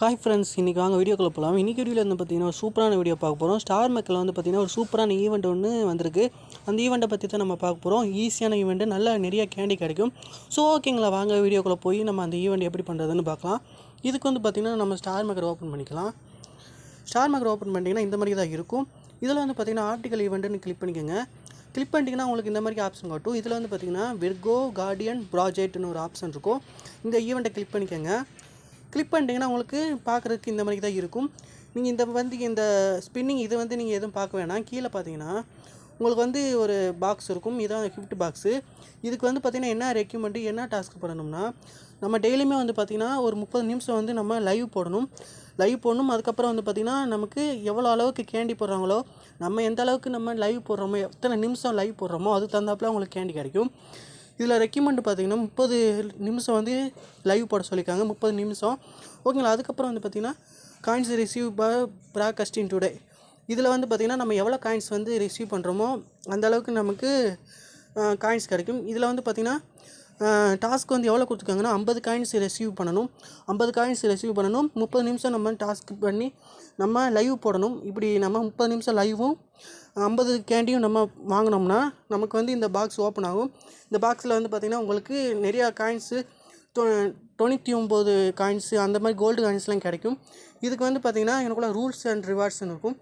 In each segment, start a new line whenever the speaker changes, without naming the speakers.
Hi friends, இன்றைக்கி வாங்க வீடியோக்குள்ளே போகலாம். இன்றைக்கி வீடியோவில் வந்து பார்த்திங்கன்னா ஒரு சூப்பரான வீடியோ பார்க்க போகிறோம். StarMakerல வந்து பார்த்திங்கன்னா ஒரு சூப்பரான ஈவெண்ட் ஒன்று வந்திருக்கு. அந்த ஈவெண்ட்டை பற்றி தான் நம்ம பார்க்க போகிறோம். ஈஸியான ஈவெண்ட்டு, நல்லா நிறைய கேண்டி கிடைக்கும். ஸோ ஓகேங்களா, வாங்க வீடியோக்குள்ளே போய் நம்ம அந்த ஈவெண்ட் எப்படி பண்ணுறதுன்னு பார்க்கலாம். இதுக்கு வந்து பார்த்திங்கன்னா நம்ம StarMaker ஓப்பன் பண்ணிக்கலாம். StarMaker ஓப்பன் பண்ணிட்டீங்கன்னா இந்த மாதிரி தான் இருக்கும். இதில் வந்து பார்த்திங்கன்னா ஆர்டிக்கல் ஈவெண்ட்டுன்னு கிளிக் பண்ணிக்கோங்க. கிளிக் பண்ணிட்டீங்கன்னா உங்களுக்கு இந்த மாதிரி ஆப்ஷன் காட்டும். இதில் வந்து பார்த்திங்கன்னா விர்கோ கார்டியன் ப்ராஜெக்ட்னு ஒரு ஆப்ஷன் இருக்கும். இந்த ஈவெண்ட்டை கிளிக் பண்ணிக்கோங்க. கிளிக் பண்ணிட்டீங்கன்னா உங்களுக்கு பார்க்குறதுக்கு இந்த மாதிரி தான் இருக்கும். நீங்கள் இந்த ஸ்பின்னிங் இது வந்து நீங்கள் எதுவும் பார்க்க வேணாம். கீழே பார்த்தீங்கன்னா உங்களுக்கு வந்து ஒரு பாக்ஸ் இருக்கும். இதான் கிஃப்ட் பாக்ஸு. இதுக்கு வந்து பார்த்திங்கன்னா என்ன ரெக்யூமெண்ட்டு, என்ன டாஸ்க் பண்ணணும்னா, நம்ம டெய்லியுமே வந்து பார்த்திங்கன்னா ஒரு 30 நிமிஷம் வந்து நம்ம லைவ் போடணும். அதுக்கப்புறம் வந்து பார்த்திங்கன்னா நமக்கு எவ்வளோ அளவுக்கு கேண்டி போடுறாங்களோ, நம்ம எந்த அளவுக்கு நம்ம லைவ் போடுறோமோ, எத்தனை நிமிஷம் லைவ் போடுறோமோ அதுக்கு தகுந்தாப்பில் உங்களுக்கு கேண்டி கிடைக்கும். இதில் ரெக்கமெண்ட் பார்த்திங்கன்னா 30 நிமிஷம் வந்து லைவ் போட சொல்லியிருக்காங்க. 30 நிமிஷம் ஓகேங்களா. அதுக்கப்புறம் வந்து பார்த்திங்கன்னா காயின்ஸ் ரிசீவ் ப்ராட்காஸ்டிங் டுடே. இதில் வந்து பார்த்திங்கன்னா நம்ம எவ்வளோ காயின்ஸ் வந்து ரிசீவ் பண்ணுறோமோ அந்தளவுக்கு நமக்கு காயின்ஸ் கிடைக்கும். இதில் வந்து பார்த்திங்கன்னா டாஸ்க் வந்து எவ்வளோ கொடுத்துருக்காங்கன்னா 50 காயின்ஸ் ரிசீவ் பண்ணணும். 30 நிமிஷம் நம்ம டாஸ்க் பண்ணி நம்ம லைவ் போடணும். இப்படி நம்ம 30 நிமிஷம் லைவும் 50 கேண்டியும் நம்ம வாங்கினோம்னா நமக்கு வந்து இந்த பாக்ஸ் ஓப்பன் ஆகும். இந்த பாக்ஸில் வந்து பார்த்திங்கன்னா உங்களுக்கு நிறையா காயின்ஸு 99 காயின்ஸு அந்த மாதிரி கோல்டு காயின்ஸ்லாம் கிடைக்கும். இதுக்கு வந்து பார்த்திங்கன்னா எனக்குள்ள ரூல்ஸ் அண்ட் ரிவார்ட்ஸ்னு இருக்கும்.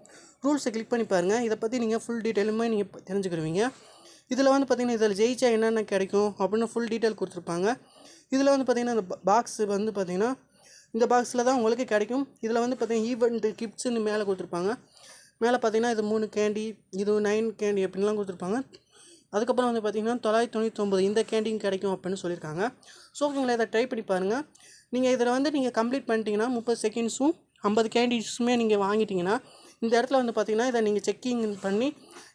ரூல்ஸை கிளிக் பண்ணி பாருங்கள். இதை பற்றி நீங்கள் ஃபுல் டீட்டெயிலுமே நீங்கள் தெரிஞ்சுக்கிடுவீங்க. இதில் வந்து பார்த்திங்கன்னா இதில் ஜெயிச்சா என்னென்ன கிடைக்கும் அப்படின்னு ஃபுல் டீட்டெயில் கொடுத்துருப்பாங்க. இதில் வந்து பார்த்திங்கன்னா இந்த பாக்ஸ் வந்து பார்த்திங்கன்னா இந்த பாக்ஸில் தான் உங்களுக்கு கிடைக்கும். இதில் வந்து பார்த்திங்கன்னா ஈவெண்ட் கிஃப்ட்ஸுன்னு மேலே கொடுத்துருப்பாங்க. மேலே பார்த்திங்கன்னா இது 3 கேண்டி, இது 9 கேண்டி அப்படின்லாம் கொடுத்துருப்பாங்க. அதுக்கப்புறம் வந்து பார்த்திங்கன்னா 999 இந்த கேண்டியும் கிடைக்கும் அப்படின்னு சொல்லியிருக்காங்க. ஸோ உங்களை இதை ட்ரை பண்ணி பாருங்கள். நீங்கள் இதில் வந்து நீங்கள் கம்ப்ளீட் பண்ணிட்டீங்கன்னா 30 செகண்ட்ஸும் 50 கேண்டிஸுமே நீங்கள் வாங்கிட்டீங்கன்னா இந்த இடத்துல வந்து பார்த்திங்கன்னா இதை நீங்கள் செக்கிங் பண்ணி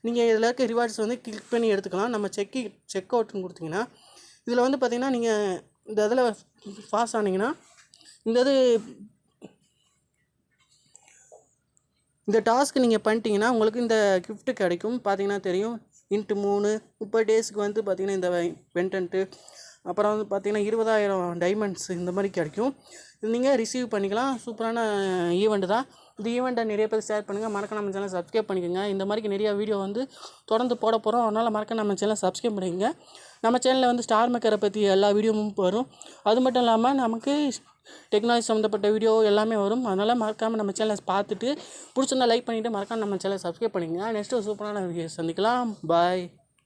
நீங்கள் இதில் இருக்க ரிவார்ட்ஸ் வந்து கிளிக் பண்ணி எடுத்துக்கலாம். நம்ம செக் அவுட்னு கொடுத்தீங்கன்னா இதில் வந்து பார்த்திங்கன்னா நீங்கள் இந்த இதில் பாஸ் ஆனீங்கன்னா இந்த டாஸ்க் நீங்கள் பண்ணிட்டீங்கன்னா உங்களுக்கு இந்த கிஃப்ட்டு கிடைக்கும். பார்த்திங்கன்னா தெரியும், இன்ட்டு 3 30 டேஸ்க்கு வந்து பார்த்திங்கன்னா இந்த பென்டென்ட்டு, அப்புறம் வந்து பார்த்திங்கன்னா 20,000 டைமண்ட்ஸ் இந்த மாதிரி கிடைக்கும். இது நீங்கள் ரிசீவ் பண்ணிக்கலாம். சூப்பரான ஈவெண்ட்டு தான். இந்த ஈவெண்ட்டை நிறைய பேர் ஷேர் பண்ணுங்கள். மறக்க நம்ம சேனல் சப்ஸ்கிரைப் பண்ணிக்கோங்க. இந்த மாதிரி நிறையா வீடியோ வந்து தொடர்ந்து போட போகிறோம். அதனால் மறக்க நம்ம சேனல் சப்ஸ்கிரைப் பண்ணிக்கோங்க. நம்ம சேனலில் வந்து StarMakerரை பற்றி எல்லா வீடியோவும் வரும். அது மட்டும் இல்லாமல் நமக்கு டெக்னாலஜி சம்மந்தப்பட்ட வீடியோ எல்லாமே வரும். அதனால் மறக்காமல் நம்ம சேனலை பார்த்துட்டு பிடிச்சிருந்தா லைக் பண்ணிவிட்டு மறக்காமல் நம்ம சேனலை சப்ஸ்கிரைப் பண்ணிக்கோங்க. நெக்ஸ்ட்டு சூப்பரான வீடியோ சந்திக்கலாம். பாய்.